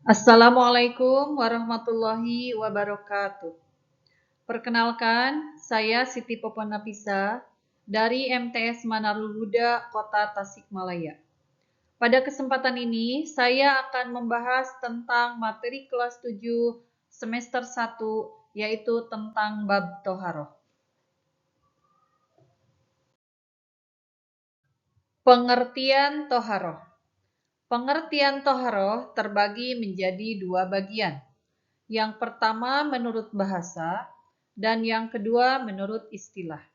Assalamualaikum warahmatullahi wabarakatuh. Perkenalkan, saya Siti Popon Nafisa dari MTS Manarul Huda, Kota Tasikmalaya. Pada kesempatan ini, saya akan membahas tentang materi kelas 7 semester 1, yaitu tentang bab toharoh. Pengertian toharoh. Pengertian toharoh terbagi menjadi dua bagian. Yang pertama menurut bahasa, dan yang kedua menurut istilah.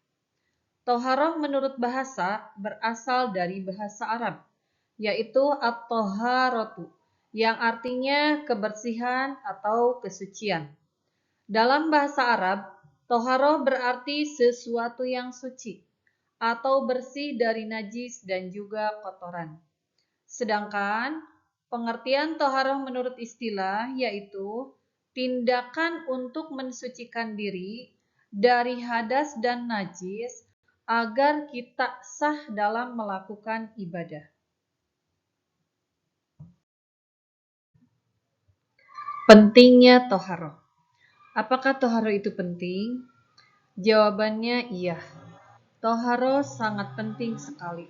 Toharoh menurut bahasa berasal dari bahasa Arab, yaitu at-toharatu, yang artinya kebersihan atau kesucian. Dalam bahasa Arab, toharoh berarti sesuatu yang suci, atau bersih dari najis dan juga kotoran. Sedangkan pengertian toharoh menurut istilah yaitu tindakan untuk mensucikan diri dari hadas dan najis agar kita sah dalam melakukan ibadah. Pentingnya toharoh. Apakah toharoh itu penting? Jawabannya iya. Toharoh sangat penting sekali.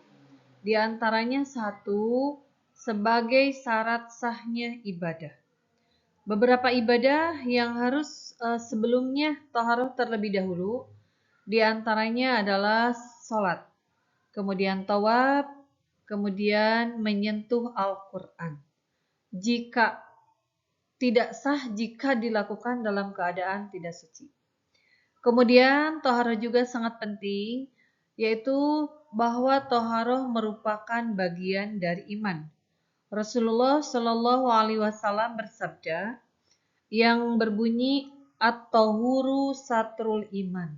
Di antaranya satu, sebagai syarat sahnya ibadah. Beberapa ibadah yang harus sebelumnya toharoh terlebih dahulu, di antaranya adalah sholat, kemudian tawaf, kemudian menyentuh Al-Quran. Jika tidak sah jika dilakukan dalam keadaan tidak suci. Kemudian toharoh juga sangat penting, yaitu bahwa toharoh merupakan bagian dari iman. Rasulullah Shallallahu Alaihi Wasallam bersabda, yang berbunyi at-tahuru satrul iman,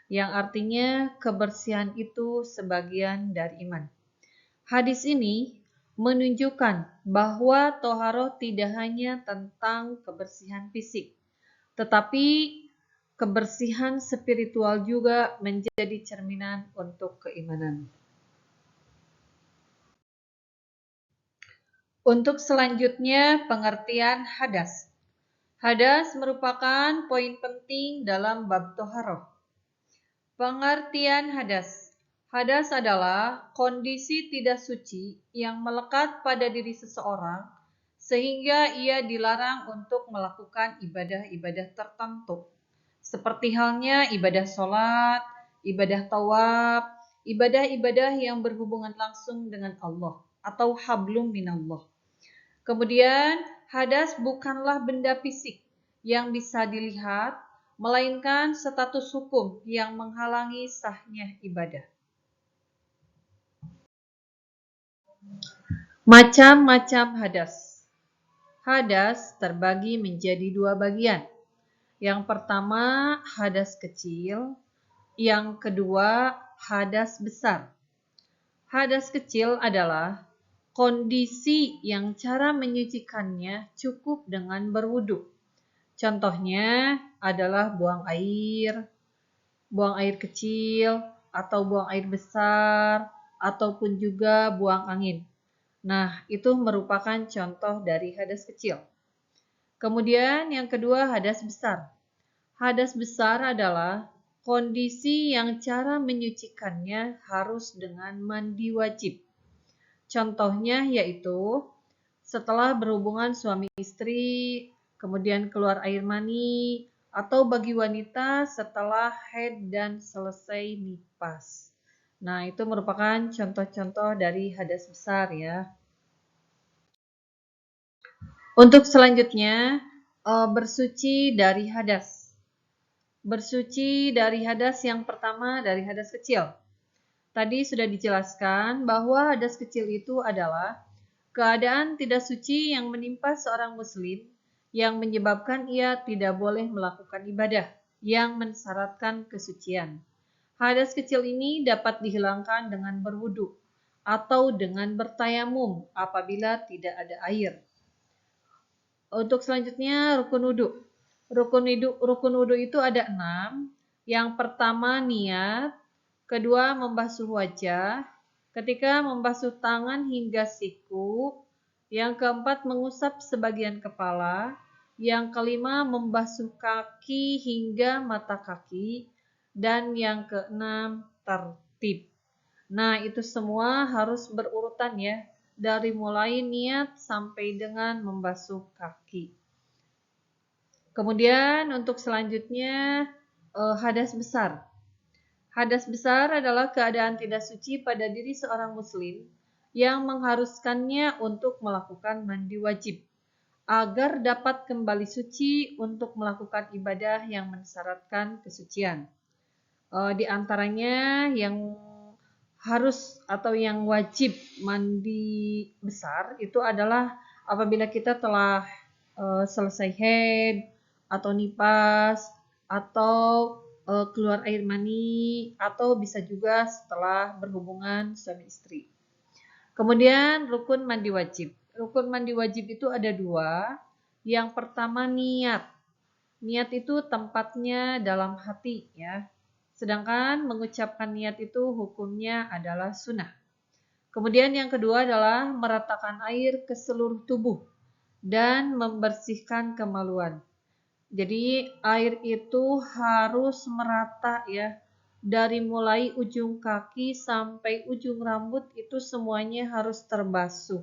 yang artinya kebersihan itu sebagian dari iman. Hadis ini menunjukkan bahwa toharoh tidak hanya tentang kebersihan fisik, tetapi kebersihan spiritual juga menjadi cerminan untuk keimanan. Untuk selanjutnya, pengertian hadas. Hadas merupakan poin penting dalam bab toharoh. Pengertian hadas. Hadas adalah kondisi tidak suci yang melekat pada diri seseorang sehingga ia dilarang untuk melakukan ibadah-ibadah tertentu. Seperti halnya ibadah sholat, ibadah tawaf, ibadah-ibadah yang berhubungan langsung dengan Allah atau hablum minallah. Kemudian, hadas bukanlah benda fisik yang bisa dilihat, melainkan status hukum yang menghalangi sahnya ibadah. Macam-macam hadas. Hadas terbagi menjadi dua bagian. Yang pertama, hadas kecil. Yang kedua, hadas besar. Hadas kecil adalah kondisi yang cara menyucikannya cukup dengan berwudu. Contohnya adalah buang air kecil, atau buang air besar, ataupun juga buang angin. Nah, itu merupakan contoh dari hadas kecil. Kemudian yang kedua, hadas besar. Hadas besar adalah kondisi yang cara menyucikannya harus dengan mandi wajib. Contohnya yaitu setelah berhubungan suami istri, kemudian keluar air mani, atau bagi wanita setelah haid dan selesai nifas. Nah, itu merupakan contoh-contoh dari hadas besar ya. Untuk selanjutnya, bersuci dari hadas. Bersuci dari hadas yang pertama dari hadas kecil. Tadi sudah dijelaskan bahwa hadas kecil itu adalah keadaan tidak suci yang menimpa seorang muslim yang menyebabkan ia tidak boleh melakukan ibadah yang mensyaratkan kesucian. Hadas kecil ini dapat dihilangkan dengan berwudu atau dengan bertayamum apabila tidak ada air. Untuk selanjutnya rukun wudu. Rukun wudu itu ada 6. Yang pertama niat, kedua membasuh wajah, ketiga membasuh tangan hingga siku, Yang keempat, mengusap sebagian kepala. Yang kelima, membasuh kaki hingga mata kaki. Dan yang keenam, tertib. Nah, itu semua harus berurutan ya. Dari mulai niat sampai dengan membasuh kaki. Kemudian untuk selanjutnya, hadas besar. Hadas besar adalah keadaan tidak suci pada diri seorang muslim yang mengharuskannya untuk melakukan mandi wajib agar dapat kembali suci untuk melakukan ibadah yang mensyaratkan kesucian. Di antaranya yang harus atau yang wajib mandi besar itu adalah apabila kita telah selesai haid atau nifas atau keluar air mani atau bisa juga setelah berhubungan suami istri. Kemudian rukun mandi wajib. Rukun mandi wajib itu ada dua. Yang pertama niat. Niat itu tempatnya dalam hati ya. Sedangkan mengucapkan niat itu hukumnya adalah sunnah. Kemudian yang kedua adalah meratakan air ke seluruh tubuh dan membersihkan kemaluan. Jadi air itu harus merata ya. Dari mulai ujung kaki sampai ujung rambut itu semuanya harus terbasuh.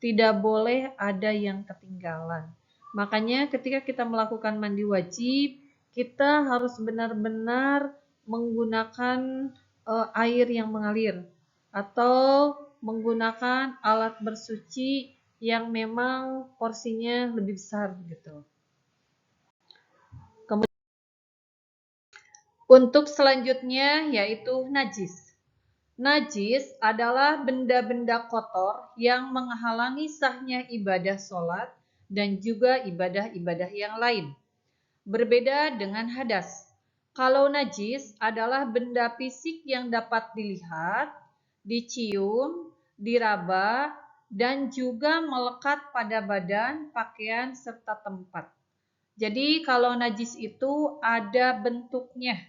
Tidak boleh ada yang ketinggalan. Makanya ketika kita melakukan mandi wajib, kita harus benar-benar menggunakan air yang mengalir atau menggunakan alat bersuci yang memang porsinya lebih besar gitu. Untuk selanjutnya yaitu najis. Najis adalah benda-benda kotor yang menghalangi sahnya ibadah sholat dan juga ibadah-ibadah yang lain. Berbeda dengan hadas. Kalau najis adalah benda fisik yang dapat dilihat, dicium, diraba, dan juga melekat pada badan, pakaian, serta tempat. Jadi kalau najis itu ada bentuknya,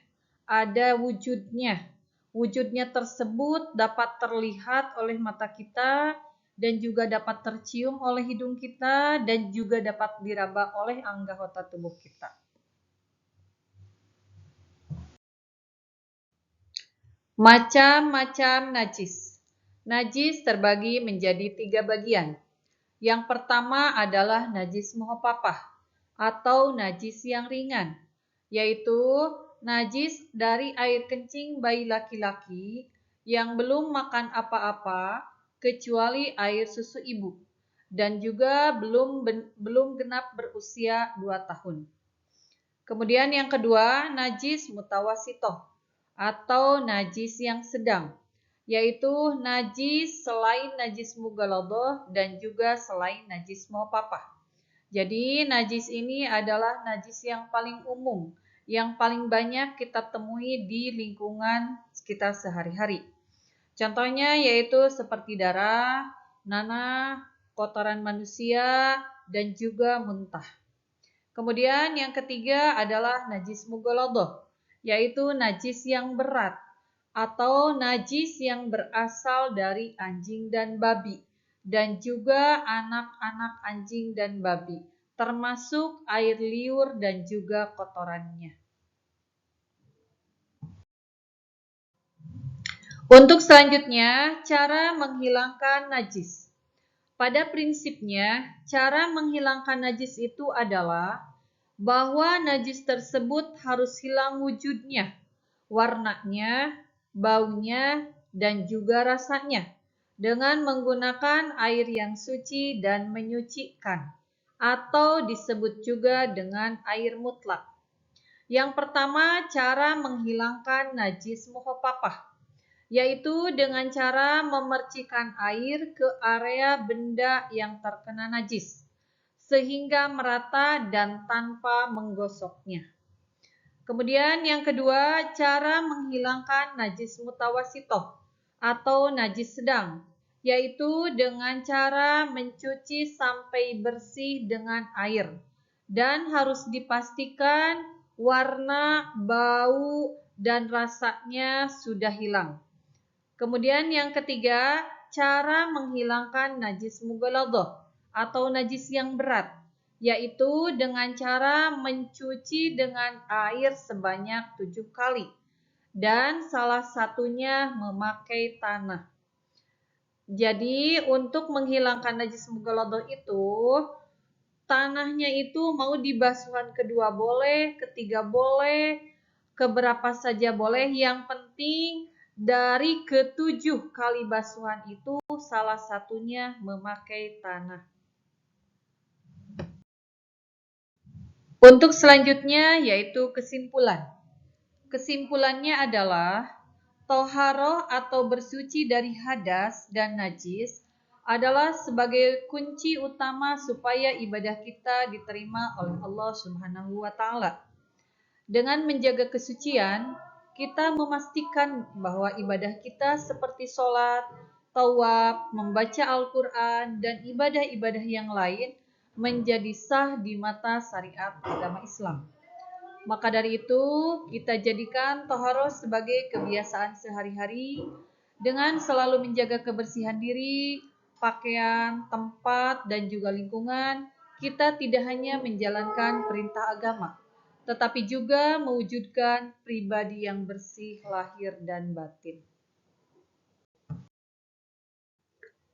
ada wujudnya. Wujudnya tersebut dapat terlihat oleh mata kita dan juga dapat tercium oleh hidung kita dan juga dapat diraba oleh anggota tubuh kita. Macam-macam najis. Najis terbagi menjadi 3 bagian. Yang pertama adalah najis muhafafah atau najis yang ringan, yaitu najis dari air kencing bayi laki-laki yang belum makan apa-apa kecuali air susu ibu dan juga belum genap berusia 2 tahun. Kemudian yang kedua, najis mutawasitoh atau najis yang sedang, yaitu najis selain najis mughaladoh dan juga selain najis muhafafah. Jadi najis ini adalah najis yang paling umum, yang paling banyak kita temui di lingkungan kita sehari-hari. Contohnya yaitu seperti darah, nanah, kotoran manusia, dan juga muntah. Kemudian yang ketiga adalah najis mughaladoh, yaitu najis yang berat atau najis yang berasal dari anjing dan babi dan juga anak-anak anjing dan babi, termasuk air liur dan juga kotorannya. Untuk selanjutnya, cara menghilangkan najis. Pada prinsipnya, cara menghilangkan najis itu adalah bahwa najis tersebut harus hilang wujudnya, warnanya, baunya, dan juga rasanya dengan menggunakan air yang suci dan menyucikan, atau disebut juga dengan air mutlak. Yang pertama, cara menghilangkan najis muhafafah, yaitu dengan cara memercikan air ke area benda yang terkena najis, sehingga merata dan tanpa menggosoknya. Kemudian yang kedua, cara menghilangkan najis mutawasitoh atau najis sedang, yaitu dengan cara mencuci sampai bersih dengan air dan harus dipastikan warna, bau, dan rasanya sudah hilang. Kemudian yang ketiga, cara menghilangkan najis mughaladoh, atau najis yang berat, yaitu dengan cara mencuci dengan air sebanyak 7 kali, dan salah satunya memakai tanah. Jadi untuk menghilangkan najis mughaladah itu, tanahnya itu mau dibasuhan kedua boleh, ketiga boleh, keberapa saja boleh. Yang penting dari ketujuh kali basuhan itu salah satunya memakai tanah. Untuk selanjutnya yaitu kesimpulan. Kesimpulannya adalah toharoh atau bersuci dari hadas dan najis adalah sebagai kunci utama supaya ibadah kita diterima oleh Allah Subhanahu wa Ta'ala. Dengan menjaga kesucian, kita memastikan bahwa ibadah kita seperti sholat, tawaf, membaca Al-Quran, dan ibadah-ibadah yang lain menjadi sah di mata syariat agama Islam. Maka dari itu, kita jadikan toharoh sebagai kebiasaan sehari-hari dengan selalu menjaga kebersihan diri, pakaian, tempat, dan juga lingkungan. Kita tidak hanya menjalankan perintah agama, tetapi juga mewujudkan pribadi yang bersih lahir dan batin.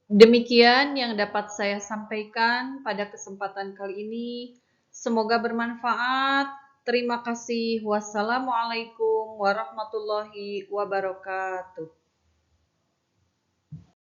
Demikian yang dapat saya sampaikan pada kesempatan kali ini. Semoga bermanfaat. Terima kasih. Wassalamualaikum warahmatullahi wabarakatuh.